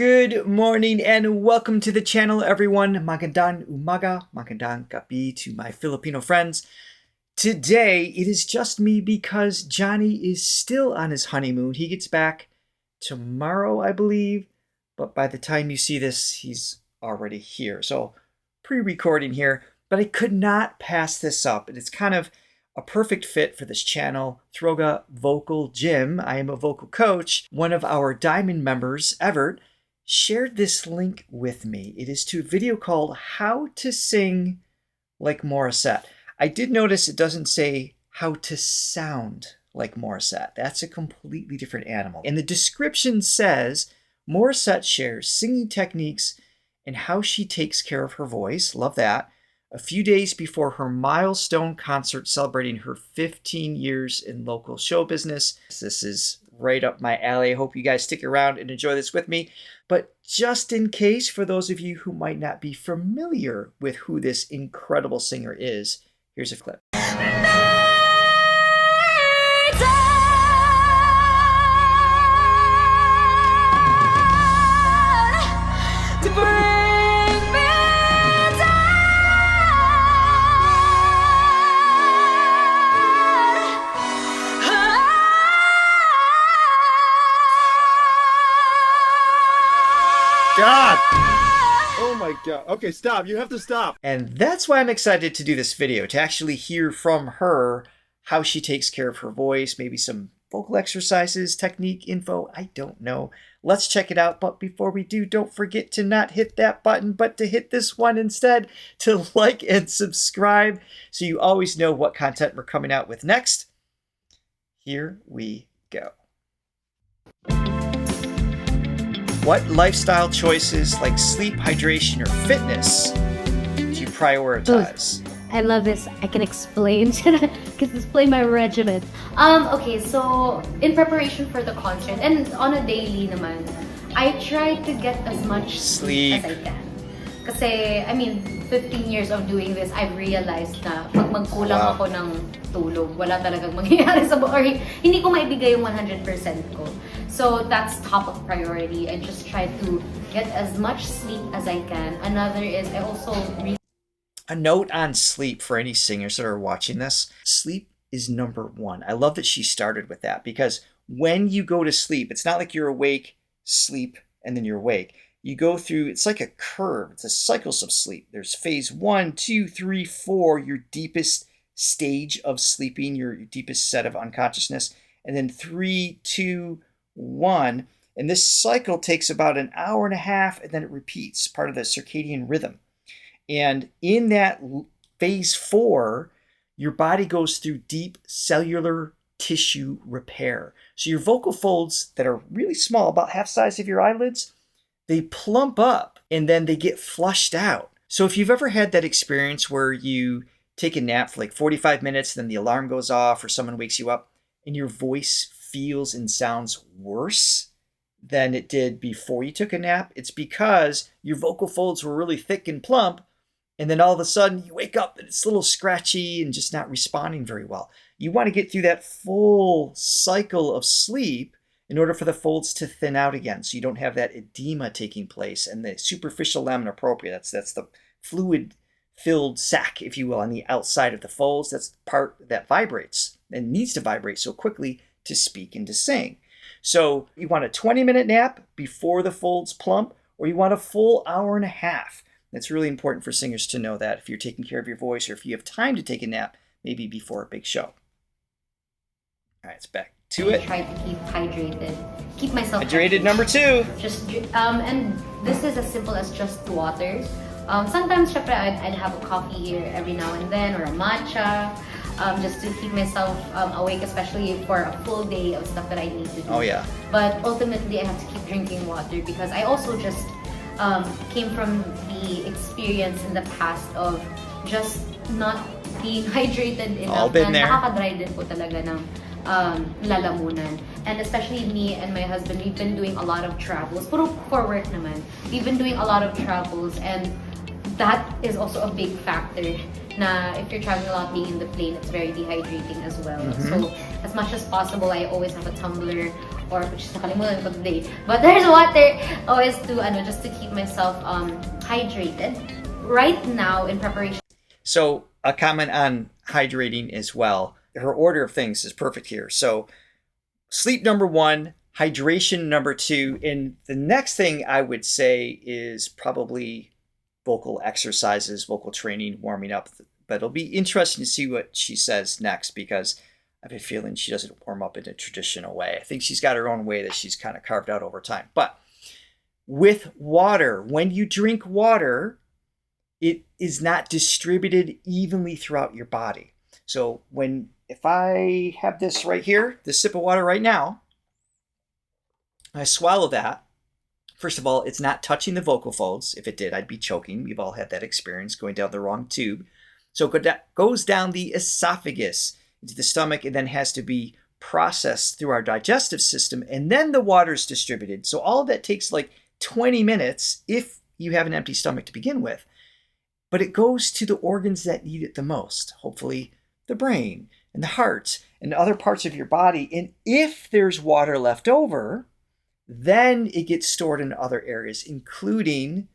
Good morning and welcome to the channel, everyone. Magandang umaga, magandang gabi to my Filipino friends. Today, it is just me because Johnny is still on his honeymoon. He gets back tomorrow, I believe, but by the time you see this, he's already here. So, pre-recording here, but I could not pass this up. It's kind of a perfect fit for this channel, Throga Vocal Gym. I am a vocal coach. One of our Diamond members, Everett, shared this link with me. It is to a video called How to Sing Like Morissette. I did notice it doesn't say how to sound like Morissette. That's a completely different animal. And the description says, Morissette shares singing techniques and how she takes care of her voice. Love that. A few days before her milestone concert celebrating her 15 years in local show business. This is right up my alley. I hope you guys stick around and enjoy this with me. But just in case, for those of you who might not be familiar with who this incredible singer is, here's a clip. God! Oh my God. Okay, stop. You have to stop. And that's why I'm excited to do this video, to actually hear from her how she takes care of her voice, maybe some vocal exercises, technique, info, I don't know. Let's check it out. But before we do, don't forget to not hit that button, but to hit this one instead, to like and subscribe so you always know what content we're coming out with next. Here we go. What lifestyle choices like sleep, hydration, or fitness do you prioritize? I love this. I can explain. Can explain my regimen. Okay, so in preparation for the concert and on a daily naman, I try to get as much sleep as I can. Kasi, I mean, 15 years of doing this, I've realized na pag magkulang ako ng tulog, wala talagang mangyayari sa buhay. Hindi ko maibigay yung 100% ko. So that's top of priority. I just try to get as much sleep as I can. Another is I also a note on sleep for any singers that are watching this. Sleep is number one. I love that she started with that because when you go to sleep, it's not like you're awake, sleep, and then you're awake. You go through, it's like a curve. It's a cycles of sleep. There's phase 1, 2, 3, 4, your deepest stage of sleeping, your deepest set of unconsciousness. And then 3, 2, 1. And this cycle takes about an hour and a half, and then it repeats, part of the circadian rhythm. And in that phase 4, your body goes through deep cellular tissue repair. So your vocal folds that are really small, about half size of your eyelids, they plump up and then they get flushed out. So if you've ever had that experience where you take a nap for like 45 minutes, then the alarm goes off or someone wakes you up and your voice feels and sounds worse than it did before you took a nap, it's because your vocal folds were really thick and plump. And then all of a sudden you wake up and it's a little scratchy and just not responding very well. You want to get through that full cycle of sleep in order for the folds to thin out again, so you don't have that edema taking place and the superficial lamina propria. That's the fluid-filled sac, if you will, on the outside of the folds. That's the part that vibrates and needs to vibrate so quickly to speak and to sing. So you want a 20-minute nap before the folds plump, or you want a full hour and a half. That's really important for singers to know that if you're taking care of your voice or if you have time to take a nap, maybe before a big show. All right, it's back to it. Try to keep hydrated. Keep myself hydrated. Number 2. Just and this is as simple as just water. Sometimes syempre, I'd have a coffee here every now and then or a matcha. Just to keep myself awake, especially for a full day of stuff that I need to do. Oh yeah. But ultimately, I have to keep drinking water because I also just came from the experience in the past of just not being hydrated enough. All been there. Nakaka-dry din po talaga ng lalamunan. And especially me and my husband, we've been doing a lot of travels. Puro for work naman. We've been doing a lot of travels and that is also a big factor na if you're traveling a lot being in the plane, it's very dehydrating as well. So as much as possible, I always have a tumbler or which is nakalimutan ko today. But there's water always to just to keep myself hydrated. Right now in preparation. So a comment on hydrating as well. Her order of things is perfect here. So sleep number 1, hydration number 2, and the next thing I would say is probably vocal exercises, vocal training, warming up. But it'll be interesting to see what she says next, because I have a feeling she doesn't warm up in a traditional way. I think she's got her own way that she's kind of carved out over time. But with water, when you drink water, it is not distributed evenly throughout your body. So if I have this right here, this sip of water right now, I swallow that. First of all, it's not touching the vocal folds. If it did, I'd be choking. We've all had that experience, going down the wrong tube. So it goes down the esophagus into the stomach, and then has to be processed through our digestive system, and then the water's distributed. So all of that takes like 20 minutes if you have an empty stomach to begin with. But it goes to the organs that need it the most, hopefully the brain and the heart and other parts of your body. And if there's water left over, then it gets stored in other areas, including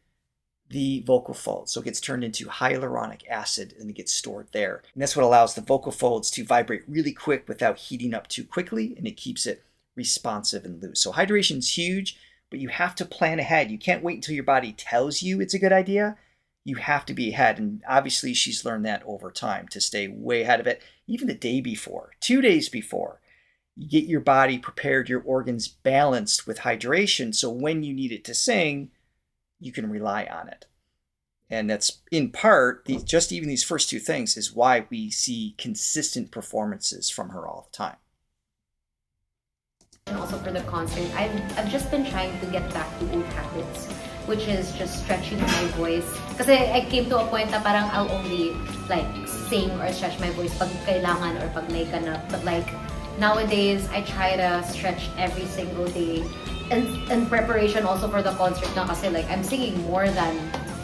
the vocal folds. So it gets turned into hyaluronic acid and it gets stored there. And that's what allows the vocal folds to vibrate really quick without heating up too quickly, and it keeps it responsive and loose. So hydration is huge, but you have to plan ahead. You can't wait until your body tells you it's a good idea. You have to be ahead. And obviously she's learned that over time to stay way ahead of it. Even the day before, 2 days before, you get your body prepared, your organs balanced with hydration. So when you need it to sing, you can rely on it. And that's in part, just even these first 2 things is why we see consistent performances from her all the time. And also for the concert, I've just been trying to get back to old habits, which is just stretching my voice. Kasi I came to a point na parang I'll only like sing or stretch my voice pag kailangan or pag may ganap. But like nowadays, I try to stretch every single day. And preparation also for the concert na kasi like I'm singing more than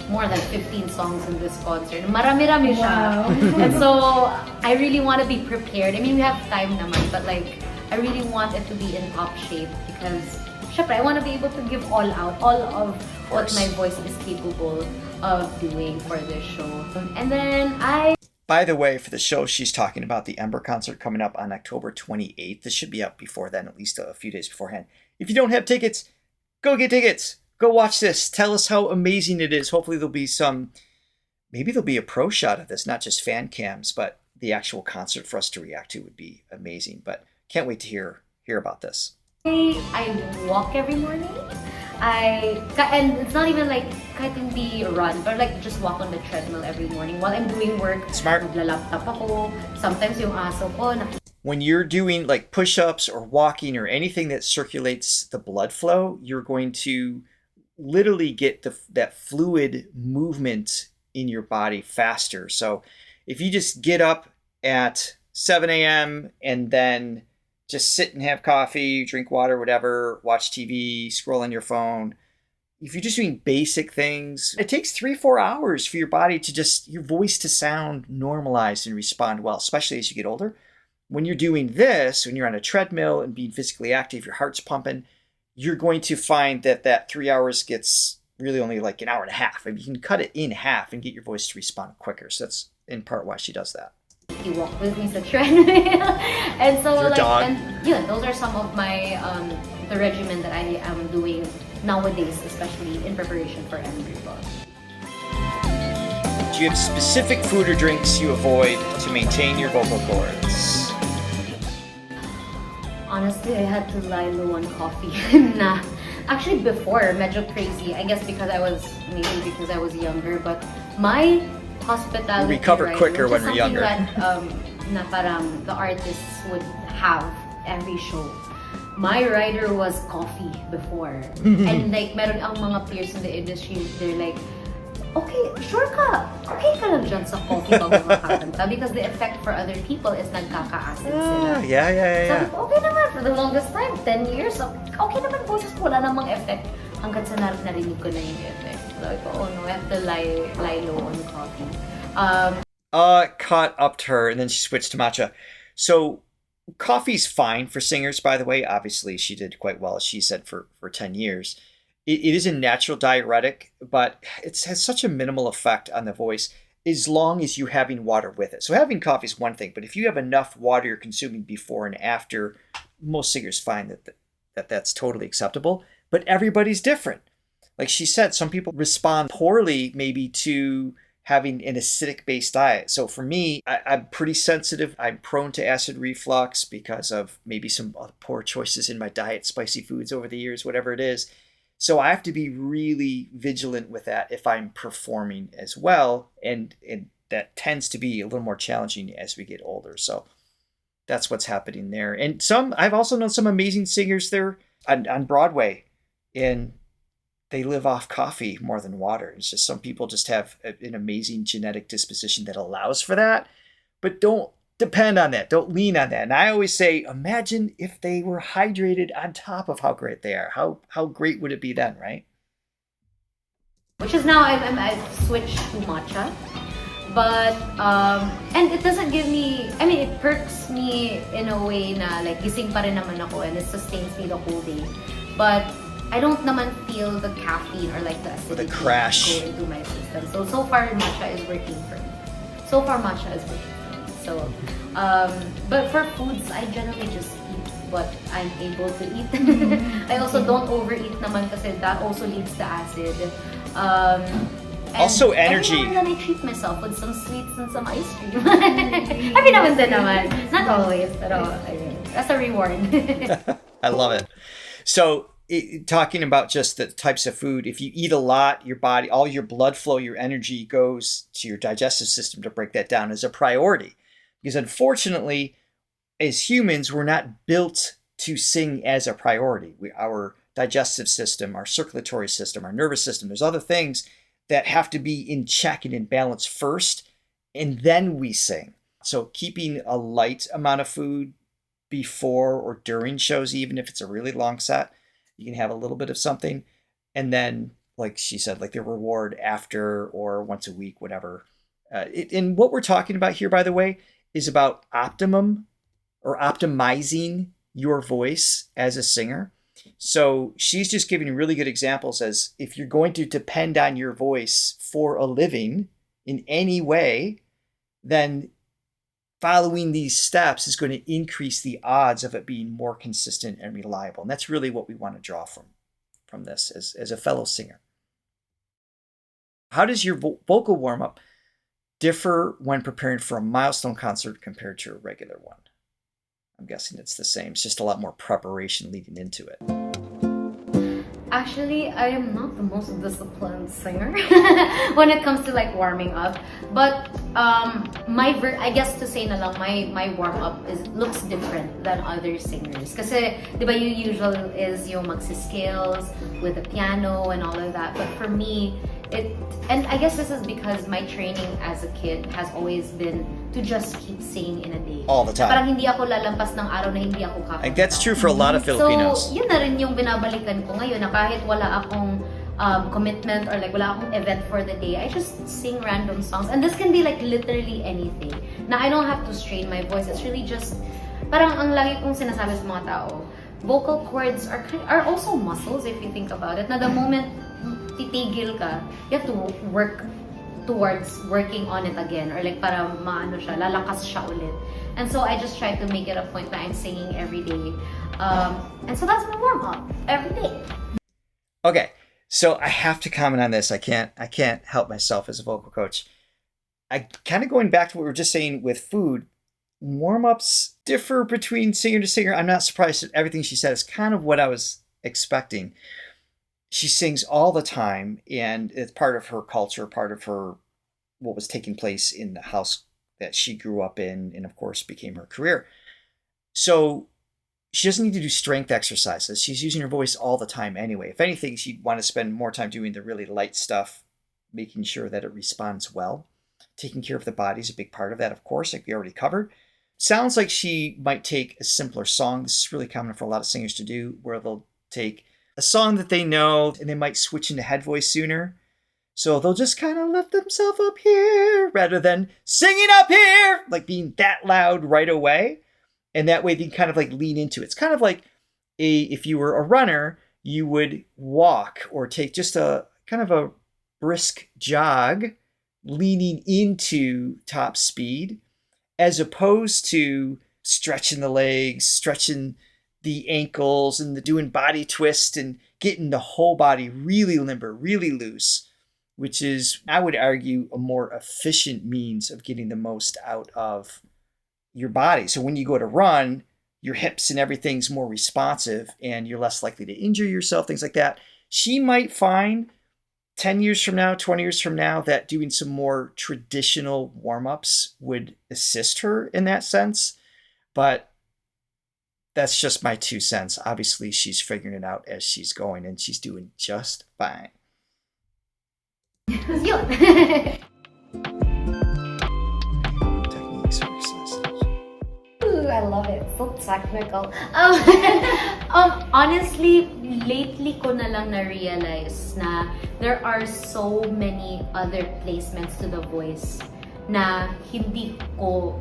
15 songs in this concert. Marami-rami siya. Wow. And so I really want to be prepared. I mean, we have time naman, but like I really want it to be in top shape because syempre, I want to be able to give all out, all of what my voice is capable of doing for this show. And then By the way, for the show, she's talking about the Ember concert coming up on October 28th. This should be up before then, at least a few days beforehand. If you don't have tickets, go get tickets. Go watch this. Tell us how amazing it is. Hopefully maybe there'll be a pro shot of this, not just fan cams, but the actual concert for us to react to would be amazing. But can't wait to hear about this. I walk every morning. And it's not even like kahit hindi run, but like just walk on the treadmill every morning while I'm doing work. Smart. Nagla-laptop ako. Sometimes yung aso ko. When you're doing like push-ups or walking or anything that circulates the blood flow, you're going to literally get that fluid movement in your body faster. So if you just get up at 7 a.m. and then just sit and have coffee, drink water, whatever, watch TV, scroll on your phone. If you're just doing basic things, it takes 3-4 hours for your body your voice to sound normalized and respond well, especially as you get older. When you're doing this, when you're on a treadmill and being physically active, your heart's pumping, you're going to find that 3 hours gets really only like an hour and a half. And you can cut it in half and get your voice to respond quicker. So that's in part why she does that. He walked with me to treadmill, and so your like dog. And yeah, those are some of my the regimen that I am doing nowadays, especially in preparation for Ember. Do you have specific food or drinks you avoid to maintain your vocal cords? Honestly, I had to lie low on coffee. Nah. Actually, before, medyo crazy. I guess because I was younger, but my hospitality We recover rider, quicker which is when we're younger. that, na parang the artists would have every show. My rider was coffee before. And like, meron ang mga peers in the industry, they're like, okay, sure ka. Okay ka lang dyan sa coffee bago makakanta because the effect for other people is nagkaka-acid sila. Yeah. Sabi ko, okay naman, for the longest time, 10 years, okay naman, boses ko, wala namang effect. Hanggang sa narinig ko na yung effect. Sabi ko, oh no, I have to lie low on coffee. Caught up to her, and then she switched to matcha. So Coffee's fine for singers, by the way. Obviously, she did quite well, as she said, for 10 years. It is a natural diuretic, but it has such a minimal effect on the voice as long as you're having water with it. So having coffee is one thing, but if you have enough water you're consuming before and after, most singers find that's totally acceptable. But everybody's different. Like she said, some people respond poorly maybe to having an acidic based diet. So for me, I'm pretty sensitive. I'm prone to acid reflux because of maybe some poor choices in my diet, spicy foods over the years, whatever it is. So I have to be really vigilant with that if I'm performing as well. And that tends to be a little more challenging as we get older. So that's what's happening there. And I've also known some amazing singers there on Broadway, and they live off coffee more than water. It's just some people just have an amazing genetic disposition that allows for that. But don't depend on that. Don't lean on that. And I always say, imagine if they were hydrated on top of how great they are. How great would it be then, right? Which is now I've switched to matcha, but and it doesn't give me. I mean, it perks me in a way na like gising pa rin naman ako, and it sustains me the whole day. But I don't naman feel the caffeine or like the acidity the crash go into my system. So far matcha is working for me. So, but for foods, I generally just eat what I'm able to eat. I also don't overeat naman kasi that also leads to acid. Also energy. Every now and then I treat myself with some sweets and some ice cream. Every now and then naman. Not always, pero I mean, that's a reward. I love it. So talking about just the types of food, if you eat a lot, your body, all your blood flow, your energy goes to your digestive system to break that down as a priority. Because unfortunately, as humans, we're not built to sing as a priority. Our digestive system, our circulatory system, our nervous system, there's other things that have to be in check and in balance first, and then we sing. So keeping a light amount of food before or during shows, even if it's a really long set, you can have a little bit of something. And then, like she said, like the reward after or once a week, whatever. And what we're talking about here, by the way, is about optimum or optimizing your voice as a singer. So she's just giving really good examples as if you're going to depend on your voice for a living in any way, then following these steps is going to increase the odds of it being more consistent and reliable. And that's really what we want to draw from this as a fellow singer. How does your vocal warm-up differ when preparing for a milestone concert compared to a regular one? I'm guessing it's the same. It's just a lot more preparation leading into it. Actually, I am not the most disciplined singer when it comes to like warming up. But I guess to say na lang, my warm up looks different than other singers. Kasi, di ba, yung usual is yung magsi-scales with the piano and all of that. But for me, and I guess this is because my training as a kid has always been to just keep singing in a day. All the time. Parang hindi ako lalampas ng araw na hindi ako kakanta. Like that's true for a lot of Filipinos. So, yun na rin yung binabalikan ko ngayon na kahit wala akong commitment or like wala akong event for the day, I just sing random songs. And this can be like literally anything. Na I don't have to strain my voice. It's really just, parang ang lagi kong sinasabi sa mga tao, vocal cords are also muscles if you think about it. Na the moment titigil ka, you have to work towards working on it again, or like para maano siya, lalakas siya ulit. And so I just try to make it a point that I'm singing every day. And so that's my warm up every day. Okay, so I have to comment on this. I can't help myself as a vocal coach. I kind of going back to what we were just saying with food, warm-ups differ between singer to singer. I'm not surprised at everything she said. It's kind of what I was expecting. She sings all the time, and it's part of her culture, part of her what was taking place in the house that she grew up in, and of course became her career. So she doesn't need to do strength exercises. She's using her voice all the time anyway. If anything, she'd want to spend more time doing the really light stuff, making sure that it responds well. Taking care of the body is a big part of that, of course, like we already covered. Sounds like she might take a simpler song. This is really common for a lot of singers to do, where they'll take a song that they know and they might switch into head voice sooner. So they'll just kind of lift themselves up here rather than singing up here, like being that loud right away. And that way you can kind of like lean into it. It's kind of like if you were a runner, you would walk or take just a kind of a brisk jog, leaning into top speed, as opposed to stretching the legs, stretching the ankles, and doing body twist and getting the whole body really limber, really loose, which is, I would argue, a more efficient means of getting the most out of your body. So when you go to run, your hips and everything's more responsive and you're less likely to injure yourself, things like that. She might find 10 years from now, 20 years from now, that doing some more traditional warm-ups would assist her in that sense. But that's just my 2 cents. Obviously, she's figuring it out as she's going, and she's doing just fine. Yun. Techniques for success. Ooh, I love it. So technical. Honestly, lately ko na lang na-realize na there are so many other placements to the voice na hindi ko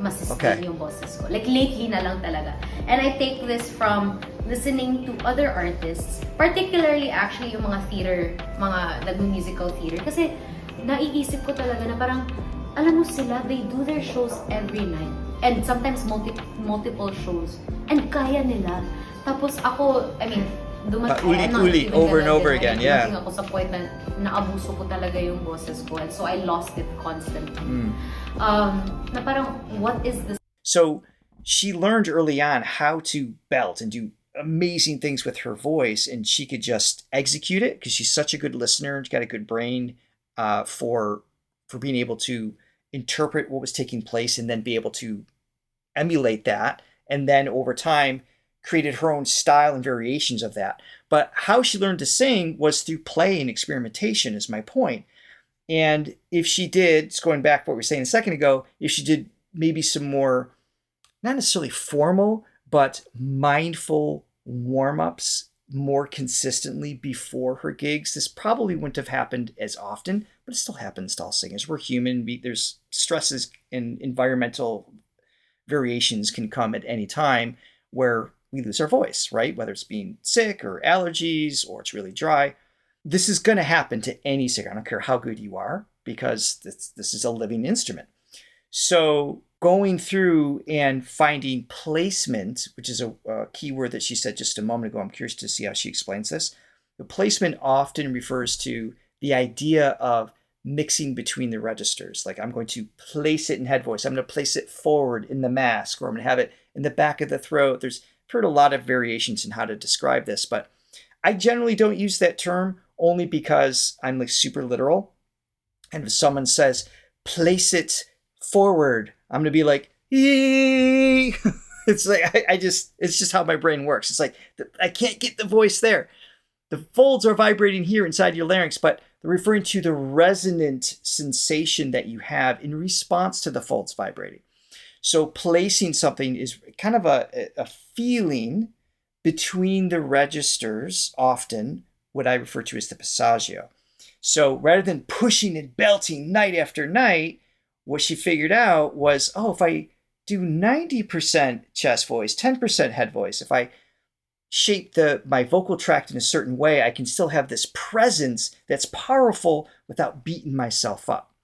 masistain yung boses ko. Like, lately na lang talaga. And I take this from listening to other artists, particularly actually yung mga theater, mga nag-musical theater. Kasi naiisip ko talaga na parang, alam mo sila, they do their shows every night. And sometimes multiple shows. And kaya nila. Tapos ako, I mean, ulit, over and over again, yeah. Ako sa point na naabuso ko talaga yung boses ko. And so I lost it constantly. Na parang, what is this? So she learned early on how to belt and do amazing things with her voice, and she could just execute it because she's such a good listener and she's got a good brain for being able to interpret what was taking place and then be able to emulate that, and then over time created her own style and variations of that. But how she learned to sing was through play and experimentation, is my point. And if she did, just going back to what we were saying a second ago, if she did maybe some more, not necessarily formal, but mindful warm-ups more consistently before her gigs, this probably wouldn't have happened as often, but it still happens to all singers. We're human. There's stresses and environmental variations can come at any time where we lose our voice, right? Whether it's being sick or allergies or it's really dry. This is going to happen to any singer. I don't care how good you are, because this is a living instrument. So going through and finding placement, which is a key word that she said just a moment ago. I'm curious to see how she explains this. The placement often refers to the idea of mixing between the registers. Like, I'm going to place it in head voice. I'm going to place it forward in the mask, or I'm going to have it in the back of the throat. I've heard a lot of variations in how to describe this, but I generally don't use that term only because I'm like super literal. And if someone says, place it forward, I'm going to be like, ee! It's like, it's just how my brain works. It's like, I can't get the voice there. The folds are vibrating here inside your larynx, but they're referring to the resonant sensation that you have in response to the folds vibrating. So placing something is kind of a feeling between the registers, often what I refer to as the passaggio. So rather than pushing and belting night after night, what she figured out was, if I do 90% chest voice, 10% head voice, if I shape my vocal tract in a certain way, I can still have this presence that's powerful without beating myself up.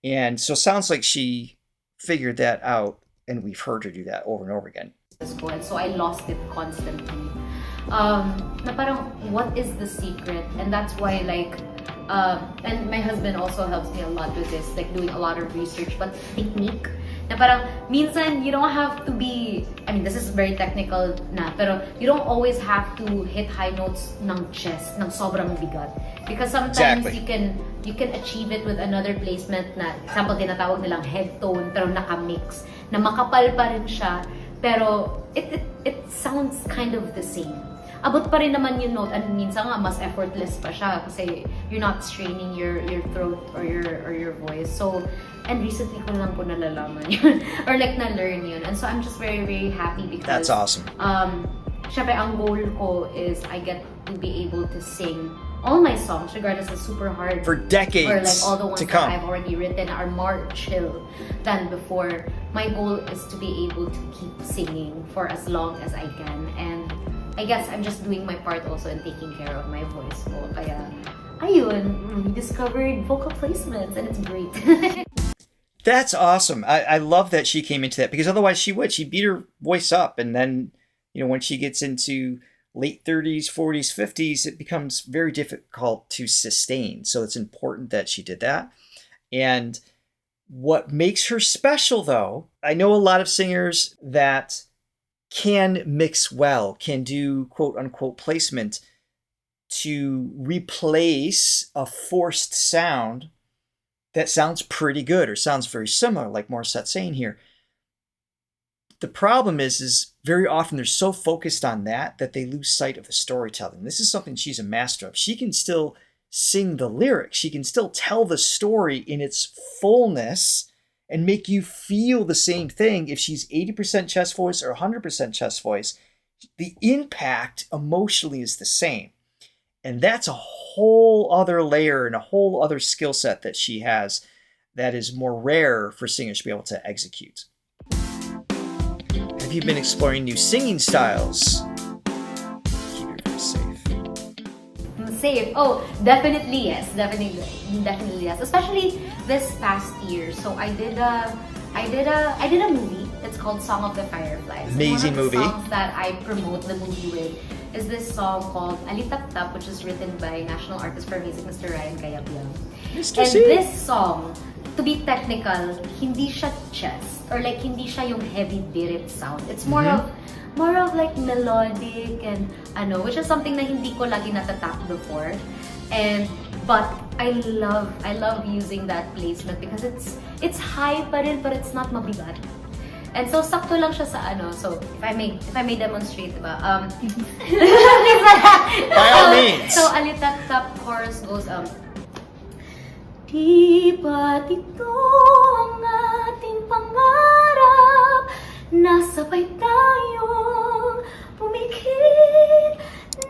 And so it sounds like she figured that out, and we've heard her do that over and over again. And so I lost it constantly. Na parang, what is the secret? And that's why, and my husband also helps me a lot with this, like doing a lot of research, but technique. Na parang, minsan, you don't have to be, I mean, this is very technical na, pero you don't always have to hit high notes ng chest, ng sobrang bigat. Because sometimes you can achieve it with another placement na, example, tinatawag nilang head tone, pero nakamix, na makapal pa rin siya, pero it sounds kind of the same. Abot pa rin naman yung note, and minsan nga mas effortless pa siya kasi you're not straining your throat or your voice. So, and recently ko lang po nalalaman yun or like na-learn yun. And so I'm just very, very happy because that's awesome. Syempre, ang goal ko is I get to be able to sing all my songs, regardless of super hard for decades or like all the ones to come. that I've already written are more chill than before. my goal is to be able to keep singing for as long as I can. And I guess I'm just doing my part also in taking care of my voice po. Kaya, ayun, we discovered vocal placements and it's great. That's awesome. I love that she came into that, because otherwise she'd beat her voice up. And then, when she gets into late 30s, 40s, 50s, it becomes very difficult to sustain. So it's important that she did that. And what makes her special, though, I know a lot of singers that can mix well, can do quote unquote placement to replace a forced sound that sounds pretty good or sounds very similar, like Morissette's saying here. The problem is very often they're so focused on that they lose sight of the storytelling. This is something she's a master of. She can still sing the lyrics. She can still tell the story in its fullness and make you feel the same thing. If she's 80% chest voice or 100% chest voice, the impact emotionally is the same. And that's a whole other layer and a whole other skill set that she has that is more rare for singers to be able to execute. Have you been exploring new singing styles? Keep your voice safe. Safe. Oh, definitely yes. Definitely yes. Especially this past year. So I did a movie. It's called Song of the Fireflies. Amazing movie. One of the songs that I promote the movie with is this song called Alitap Tap, which is written by national artist for music, Mr. Ryan Cayabyab. Mr. And C. this song, to be technical, hindi siya chest or like hindi siya yung heavy birit sound. It's more of like melodic and which is something na hindi ko lagi natatap before. But I love using that placement because it's high pa rin, but it's not mabigat. And so sakto lang siya sa so if I may demonstrate, diba? By all means. So Alitap Tap chorus goes Di ba't ito ang ating pangarap? Nasabay tayong pumikit,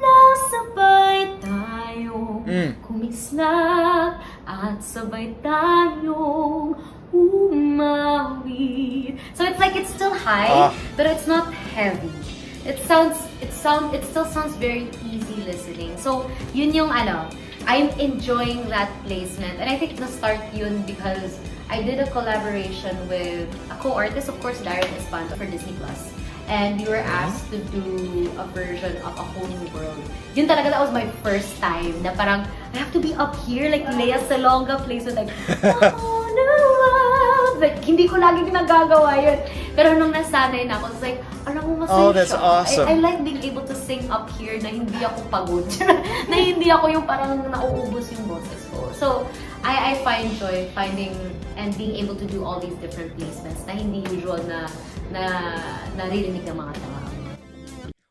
nasabay tayong kumislap, at sabay tayong umawi. So it's like it's still high, but it's not heavy. It still sounds very easy listening. So yun yung I'm enjoying that placement, and I think na-start yun because I did a collaboration with a co-artist, of course, Darren Espanto for Disney Plus, and we were asked to do a version of A Whole New World. Yun talaga, that was my first time na parang I have to be up here like Lea Salonga placement, like A Whole New World. Like hindi ko lagi ginagagawa yun, pero nung nasanay na ako, it's like alam mo, masaya Oh, that's siya. awesome. I like being able to sing up here na hindi ako pagod. Na hindi ako yung parang nauubos yung boses ko. So, I find joy finding and being able to do all these different placements na hindi usual na naririnig ng mga tao.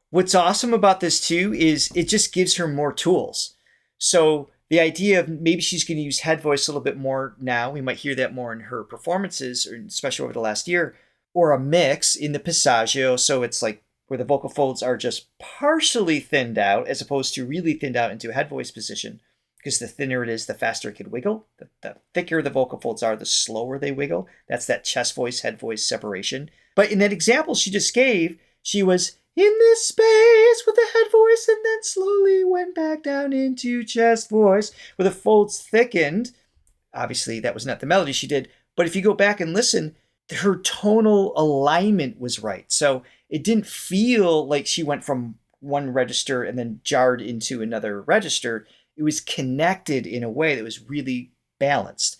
What's awesome about this too is it just gives her more tools. So the idea of maybe she's going to use head voice a little bit more now. We might hear that more in her performances, or especially over the last year. Or a mix in the passaggio, so it's like where the vocal folds are just partially thinned out as opposed to really thinned out into a head voice position. Because the thinner it is, the faster it can wiggle. The thicker the vocal folds are, the slower they wiggle. That's that chest voice, head voice separation. But in that example she just gave, she was in this space with the head voice and then slowly went back down into chest voice where the folds thickened. Obviously, that was not the melody she did. But if you go back and listen, her tonal alignment was right. So it didn't feel like she went from one register and then jarred into another register. It was connected in a way that was really balanced.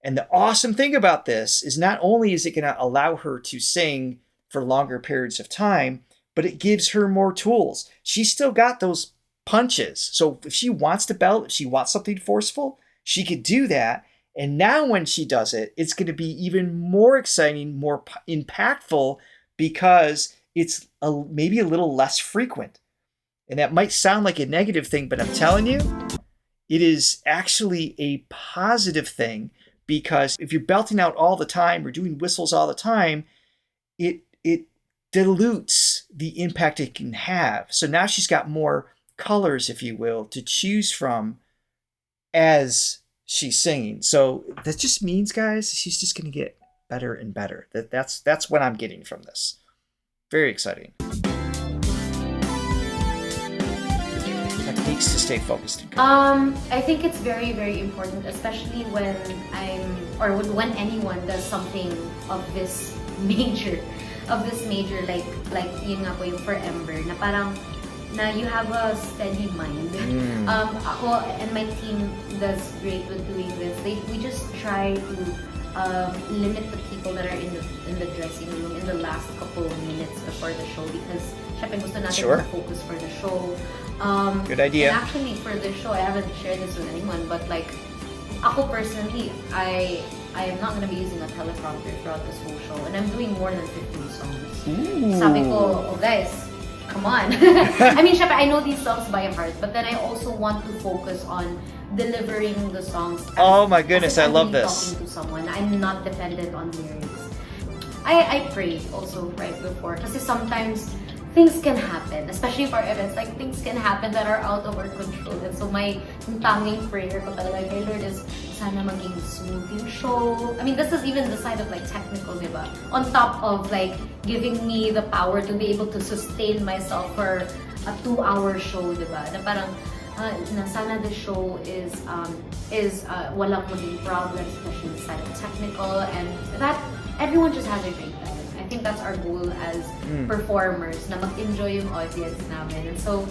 And the awesome thing about this is not only is it going to allow her to sing for longer periods of time, but it gives her more tools. She's still got those punches. So if she wants to belt, if she wants something forceful, she could do that. And now when she does it, it's going to be even more exciting, more impactful, because it's maybe a little less frequent. And that might sound like a negative thing, but I'm telling you, it is actually a positive thing, because if you're belting out all the time or doing whistles all the time, it dilutes the impact it can have. So now she's got more colors, if you will, to choose from as she's singing. So that just means, guys, she's just going to get better and better. That's what I'm getting from this. Very exciting. Techniques to stay focused. I think it's very, very important, especially when when anyone does something of this major, like yun nga po yung for Ember, na parang na you have a steady mind. Ako and my team does great with doing this. We just try to limit the people that are in the dressing room in the last couple of minutes before the show, because syempre gusto natin to focus for the show. Good idea. And actually for the show, I haven't shared this with anyone, but like ako personally, I am not gonna be using a teleprompter throughout this whole show, and I'm doing more than 15 songs. Sabi ko, oh guys, come on. I mean, syempre, I know these songs by heart, but then I also want to focus on delivering the songs. Oh my goodness, I love this. Talking to someone, I'm not dependent on lyrics. I prayed also right before, kasi sometimes things can happen, especially for events, like things can happen that are out of our control. And so yung tanging prayer ko talaga kay Lord is sana maging smooth yung show. I mean, this is even the side of like technical, diba? On top of like giving me the power to be able to sustain myself for a 2-hour show, diba? Na parang na sana the show is walang maging problems, especially the side of technical, and that everyone just has a great time. I think that's our goal as performers, na mag-enjoy yung audience namin. And so,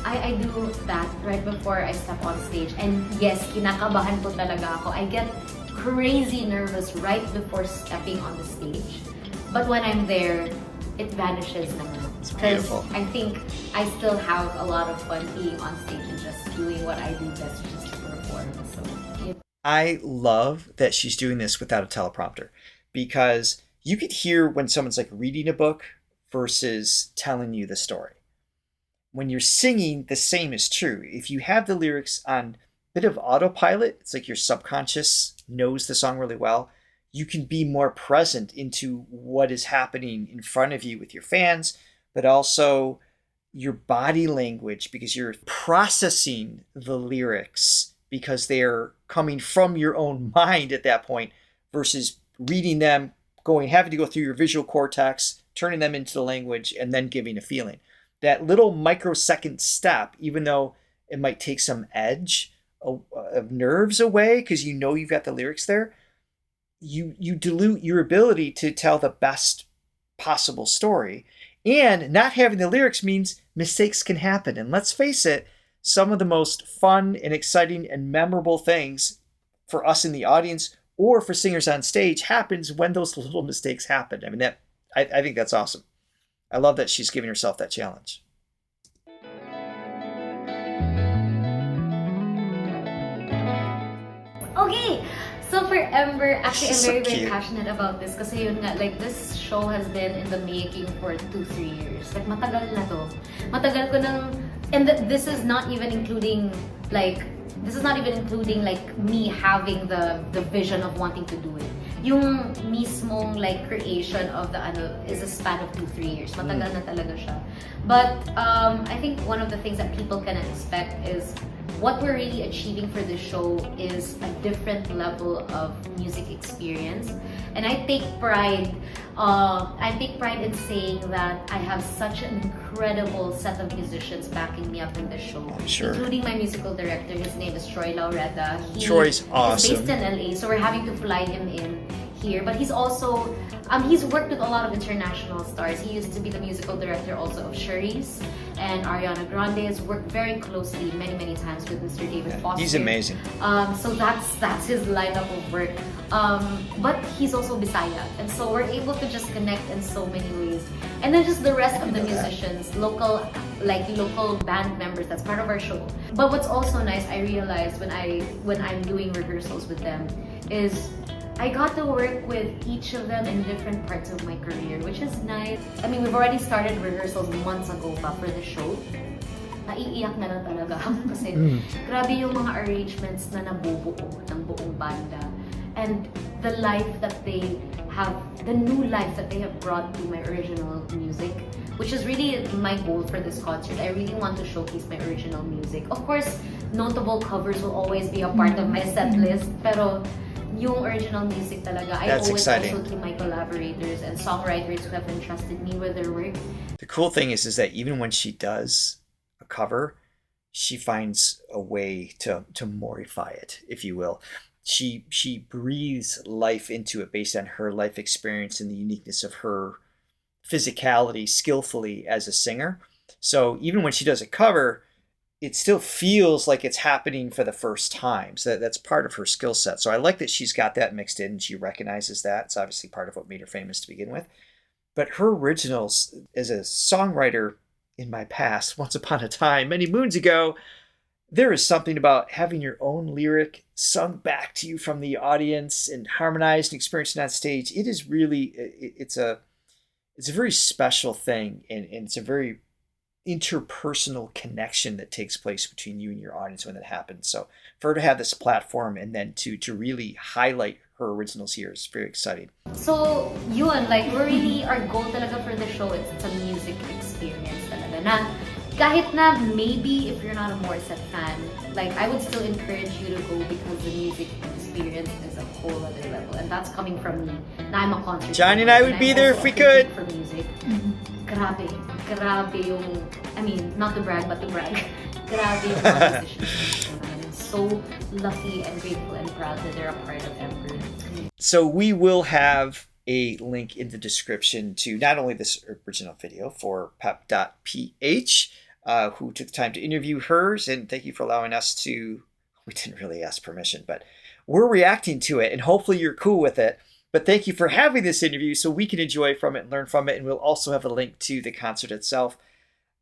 I do that right before I step on stage. And yes, kinakabahan po talaga ako. I get crazy nervous right before stepping on the stage. But when I'm there, it vanishes naman. It's beautiful. I think I still have a lot of fun being on stage and just doing what I do best, just to perform. So, yeah. I love that she's doing this without a teleprompter, because you could hear when someone's like reading a book versus telling you the story. When you're singing, the same is true. If you have the lyrics on a bit of autopilot, it's like your subconscious knows the song really well, you can be more present into what is happening in front of you with your fans, but also your body language, because you're processing the lyrics because they're coming from your own mind at that point versus reading them, having to go through your visual cortex, turning them into the language, and then giving a feeling. That little microsecond step, even though it might take some edge of nerves away because you know you've got the lyrics there, you dilute your ability to tell the best possible story. And not having the lyrics means mistakes can happen. And let's face it, some of the most fun and exciting and memorable things for us in the audience or for singers on stage happens when those little mistakes happen. I mean, I think that's awesome. I love that she's giving herself that challenge. Okay, so for Ember, actually She's I'm very, so very cute. passionate about this kasi yun nga, like this show has been in the making for 2-3 years. Like matagal na to. Matagal ko nang, and this is not even including like me having the vision of wanting to do it. Yung mismong like creation of the is a span of 2-3 years. Matagal na talaga siya. But I think one of the things that people can expect is what we're really achieving for this show is a different level of music experience. And I take pride in saying that I have such an incredible set of musicians backing me up in this show. Sure. Including my musical director, his name is Troy Laureta. Troy's awesome. He's based in LA, so we're having to fly him in here. But he's also, he's worked with a lot of international stars. He used to be the musical director also of Cherise and Ariana Grande. Has worked very closely many, many times with Mr. David Foster. He's amazing. So that's his lineup of work. But he's also Bisaya, and so we're able to just connect in so many ways. And then just the rest of the musicians, local band members, that's part of our show. But what's also nice, I realized when I'm doing rehearsals with them, is I got to work with each of them in different parts of my career, which is nice. I mean, we've already started rehearsals months ago pa for the show. Naiiyak na lang talaga ako kasi grabe yung mga arrangements na nabubuo ng buong banda. And the life that they have, the new life that they have brought to my original music, which is really my goal for this concert. I really want to showcase my original music. Of course, notable covers will always be a part of my set list, pero yung original music talaga, I That's owe exciting. it also to my collaborators and songwriters who have entrusted me with their work. The cool thing is that even when she does a cover, she finds a way to morify it, if you will. She breathes life into it based on her life experience and the uniqueness of her physicality skillfully as a singer. So even when she does a cover, it still feels like it's happening for the first time. So that's part of her skill set. So I like that she's got that mixed in and she recognizes that. It's obviously part of what made her famous to begin with. But her originals as a songwriter in my past, once upon a time, many moons ago, there is something about having your own lyric sung back to you from the audience and harmonized and experienced on stage. It is really, it's a very special thing, and it's a very interpersonal connection that takes place between you and your audience when that happens. So for her to have this platform and then to really highlight her originals here is very exciting. So, yun, like, we're really, our goal talaga for the show, it's a music experience talaga. Na, kahit na maybe if you're not a Morissette fan, like, I would still encourage you to go because the music experience is a whole other level. And that's coming from me. Na I'm a concert. Johnny and I would be there if we could. For music. Grabe yung, I mean, not to brag, but to brag. Grabe yung mga musicians. I'm so lucky and grateful and proud that they're a part of Ember. So we will have a link in the description to not only this original video for pep.ph, who took the time to interview hers, and thank you for allowing us to, we didn't really ask permission, but we're reacting to it, and hopefully you're cool with it. But thank you for having this interview so we can enjoy from it and learn from it, and we'll also have a link to the concert itself.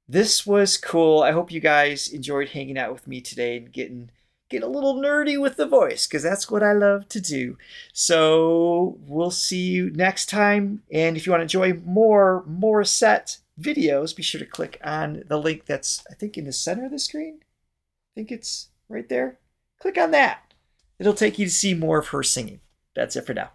This was cool. I hope you guys enjoyed hanging out with me today and getting a little nerdy with the voice, because that's what I love to do. So we'll see you next time. And if you want to enjoy more Morissette videos, be sure to click on the link that's, I think, in the center of the screen. I think it's right there. Click on that. It'll take you to see more of her singing. That's it for now.